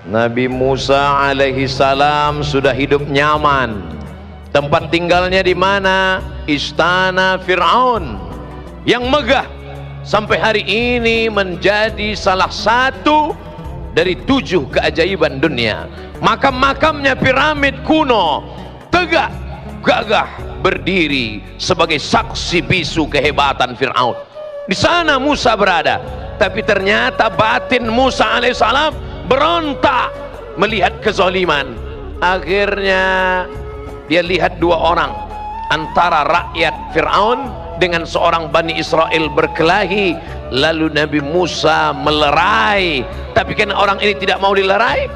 Nabi Musa alaihi salam sudah hidup nyaman. Tempat tinggalnya di mana? Istana Fir'aun yang megah, sampai hari ini menjadi salah satu dari 7 keajaiban dunia. Makam-makamnya piramid kuno, tegak gagah berdiri sebagai saksi bisu kehebatan Fir'aun. Di sana Musa berada, tapi ternyata batin Musa alaihissalam berontak melihat kezaliman. Akhirnya dia lihat 2 orang antara rakyat Fir'aun dengan seorang Bani Israel berkelahi. Lalu Nabi Musa melerai, tapi karena orang ini tidak mau dilerai,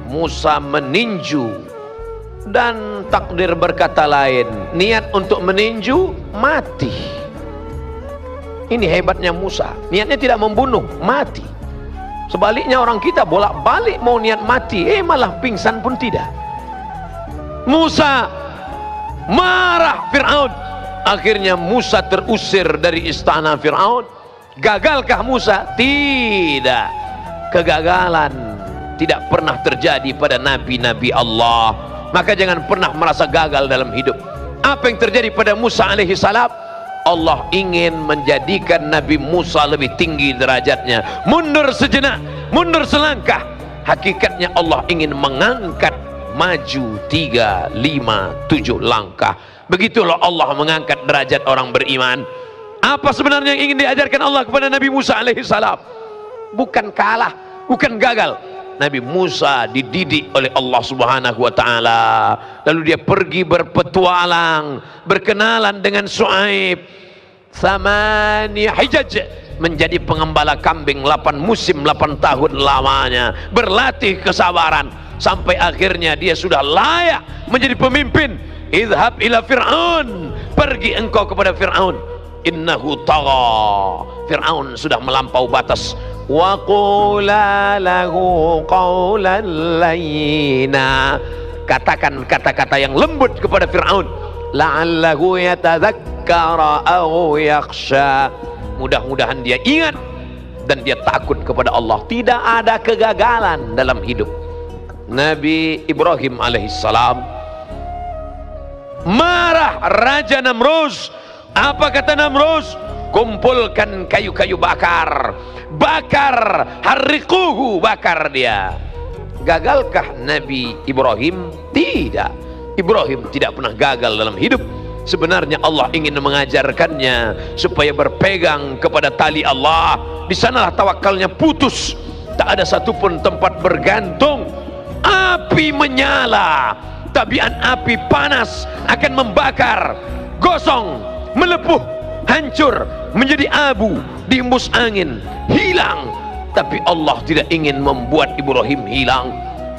Musa meninju. Dan takdir berkata lain, niat untuk meninju, mati. Ini hebatnya Musa, niatnya tidak membunuh, mati. Sebaliknya orang kita bolak-balik mau niat mati, malah pingsan pun tidak. Musa marah Fir'aun. Akhirnya Musa terusir dari istana Fir'aun. Gagalkah Musa? Tidak. Kegagalan tidak pernah terjadi pada nabi-nabi Allah. Maka jangan pernah merasa gagal dalam hidup. Apa yang terjadi pada Musa alaihi salam? Allah ingin menjadikan Nabi Musa lebih tinggi derajatnya. Mundur sejenak, mundur selangkah. Hakikatnya Allah ingin mengangkat maju 3, 5, 7 langkah. Begitulah Allah mengangkat derajat orang beriman. Apa sebenarnya yang ingin diajarkan Allah kepada Nabi Musa alaihi salam? Bukan kalah, bukan gagal. Nabi Musa dididik oleh Allah subhanahu wa ta'ala. Lalu dia pergi berpetualang, berkenalan dengan Shu'aib. Thamani hijaj, menjadi pengembala kambing 8 musim, 8 tahun lamanya. Berlatih kesabaran sampai akhirnya dia sudah layak menjadi pemimpin. Idhab ila Fir'aun, pergi engkau kepada Fir'aun. Innahu tagha, Fir'aun sudah melampau batas. Wa qula lahu qawlan layyina, katakan kata-kata yang lembut kepada Fir'aun. La'allahu yatadzakkara aw yakhsha, mudah-mudahan dia ingat dan dia takut kepada Allah. Tidak ada kegagalan dalam hidup. Nabi Ibrahim alaihissalam marah Raja Namrus. Apa kata Namrus? Kumpulkan kayu-kayu bakar, bakar, harriquhu, bakar dia. Gagalkah Nabi Ibrahim? Tidak. Ibrahim tidak pernah gagal dalam hidup. Sebenarnya Allah ingin mengajarkannya supaya berpegang kepada tali Allah. Di sanalah tawakalnya putus. Tak ada satupun tempat bergantung. Api menyala, tabiat api panas akan membakar, gosong, melepuh, hancur, menjadi abu, dihembus angin, hilang. Tapi Allah tidak ingin membuat Ibrahim hilang.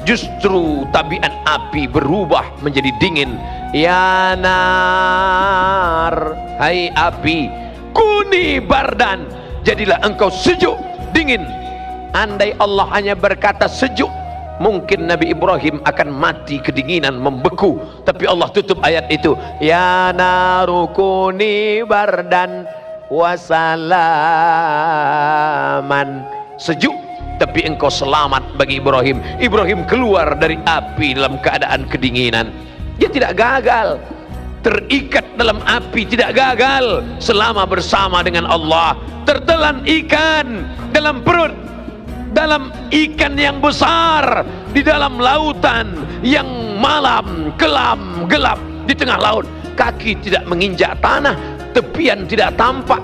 Justru tabiat api berubah menjadi dingin. Ya nar, hai api, kuni bardan, jadilah engkau sejuk, dingin. Andai Allah hanya berkata sejuk, mungkin Nabi Ibrahim akan mati kedinginan, membeku. Tapi Allah tutup ayat itu. Ya naru kuni bardan wasalaman, sejuk tapi engkau selamat bagi Ibrahim. Ibrahim keluar dari api dalam keadaan kedinginan. Dia tidak gagal, terikat dalam api, tidak gagal selama bersama dengan Allah. Tertelan ikan dalam perut, dalam ikan yang besar, di dalam lautan yang malam, kelam, gelap, di tengah laut. Kaki tidak menginjak tanah, tepian tidak tampak.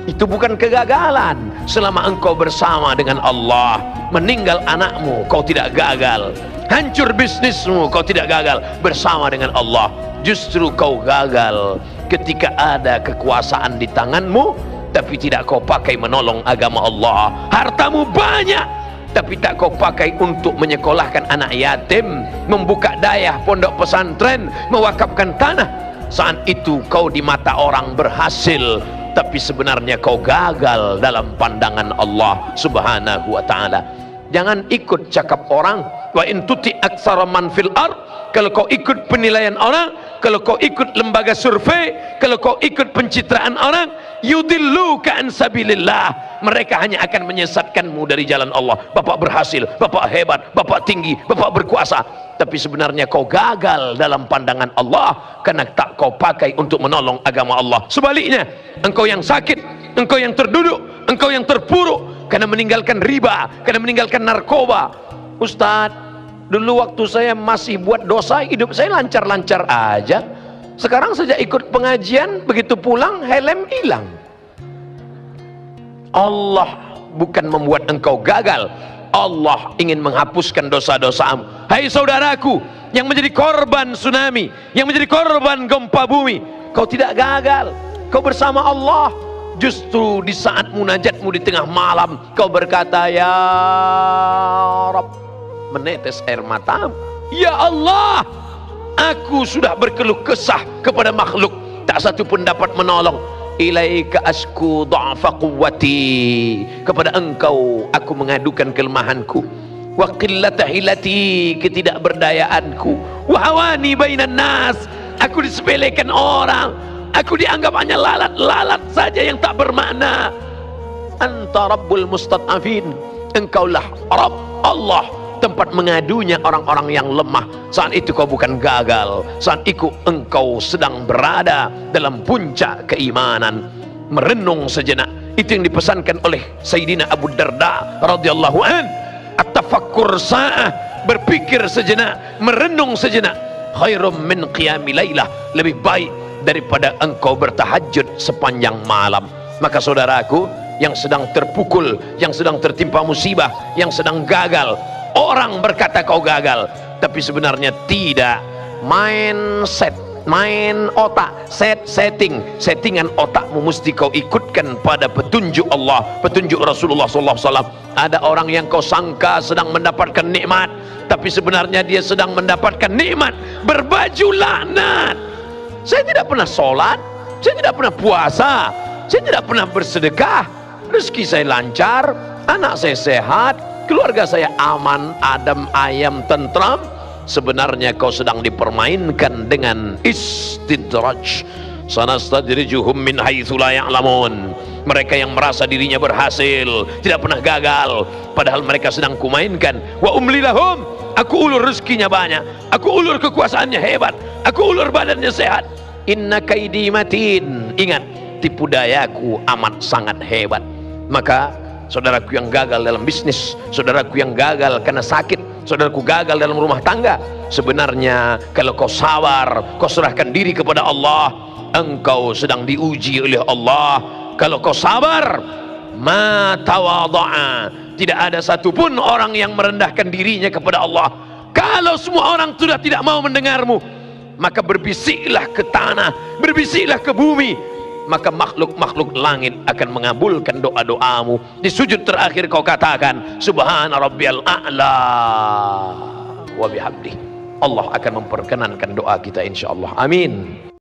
Itu bukan kegagalan. Selama engkau bersama dengan Allah. Meninggal anakmu, kau tidak gagal. Hancur bisnismu, kau tidak gagal. Bersama dengan Allah. Justru kau gagal ketika ada kekuasaan di tanganmu, tapi tidak kau pakai menolong agama Allah. Hartamu banyak, tapi tak kau pakai untuk menyekolahkan anak yatim, membuka dayah pondok pesantren, mewakafkan tanah. Saat itu kau di mata orang berhasil, tapi sebenarnya kau gagal dalam pandangan Allah subhanahu wa ta'ala. Jangan ikut cakap orang. Wa in tuti aktsara man fil ard, kalau kau ikut penilaian orang, kalau kau ikut lembaga survei, kalau kau ikut pencitraan orang, yudilluka an sabilillah, mereka hanya akan menyesatkanmu dari jalan Allah. Bapak berhasil, bapak hebat, bapak tinggi, bapak berkuasa, tapi sebenarnya kau gagal dalam pandangan Allah karena tak kau pakai untuk menolong agama Allah. Sebaliknya, engkau yang sakit, engkau yang terduduk, engkau yang terpuruk karena meninggalkan riba, karena meninggalkan narkoba. Ustadz, dulu waktu saya masih buat dosa, hidup saya lancar-lancar aja. Sekarang sejak ikut pengajian, begitu pulang helm hilang. Allah bukan membuat engkau gagal, Allah ingin menghapuskan dosa-dosamu. Hai saudaraku yang menjadi korban tsunami, yang menjadi korban gempa bumi, kau tidak gagal, kau bersama Allah. Justru di saat munajatmu di tengah malam, kau berkata, ya Rabb, menetes air matamu. Ya Allah, aku sudah berkeluh kesah kepada makhluk, tak satu pun dapat menolong. Ilaika asku dha'fa quwwati, kepada engkau aku mengadukan kelemahanku. Wa qillata hilati, ketidakberdayaanku. Wa hawani bainan nas, aku disepelekan orang, aku dianggap hanya lalat-lalat saja yang tak bermakna. Anta rabbul mustad'afin, engkaulah Rabb Allah, tempat mengadunya orang-orang yang lemah. Saat itu kau bukan gagal, saat itu engkau sedang berada dalam puncak keimanan. Merenung sejenak, itu yang dipesankan oleh Sayyidina Abu Darda radhiyallahu an. At-tafakkur sa'ah, berpikir sejenak, merenung sejenak, khairum min qiyami lailah, lebih baik daripada engkau bertahajud sepanjang malam. Maka saudaraku yang sedang terpukul, yang sedang tertimpa musibah, yang sedang gagal, orang berkata kau gagal, tapi sebenarnya tidak. Mindset, main otak, settingan otakmu mesti kau ikutkan pada petunjuk Allah, petunjuk Rasulullah SAW. Ada orang yang kau sangka sedang mendapatkan nikmat, tapi sebenarnya dia sedang mendapatkan nikmat berbaju laknat. Saya tidak pernah sholat, saya tidak pernah puasa, saya tidak pernah bersedekah, rezeki saya lancar, anak saya sehat, keluarga saya aman, adem, ayam, tentram. Sebenarnya kau sedang dipermainkan dengan istidraj. Sanastadrijuhum min haitsu la ya'lamun. Mereka yang merasa dirinya berhasil, tidak pernah gagal, padahal mereka sedang kumainkan. Wa umli lahum, aku ulur rezekinya banyak, aku ulur kekuasaannya hebat, aku ulur badannya sehat. Inna kaidi matin, ingat tipu dayaku amat sangat hebat. Maka saudaraku yang gagal dalam bisnis, saudaraku yang gagal karena sakit, saudaraku gagal dalam rumah tangga, sebenarnya kalau kau sabar, kau serahkan diri kepada Allah, engkau sedang diuji oleh Allah. Kalau kau sabar, ma tawadha'a, tidak ada satupun orang yang merendahkan dirinya kepada Allah. Kalau semua orang sudah tidak mau mendengarmu, maka berbisiklah ke tanah, berbisiklah ke bumi, maka makhluk-makhluk langit akan mengabulkan doa-doamu. Di sujud terakhir kau katakan subhana rabbiyal a'la wa bihamdih. Allah akan memperkenankan doa kita insyaallah. Amin.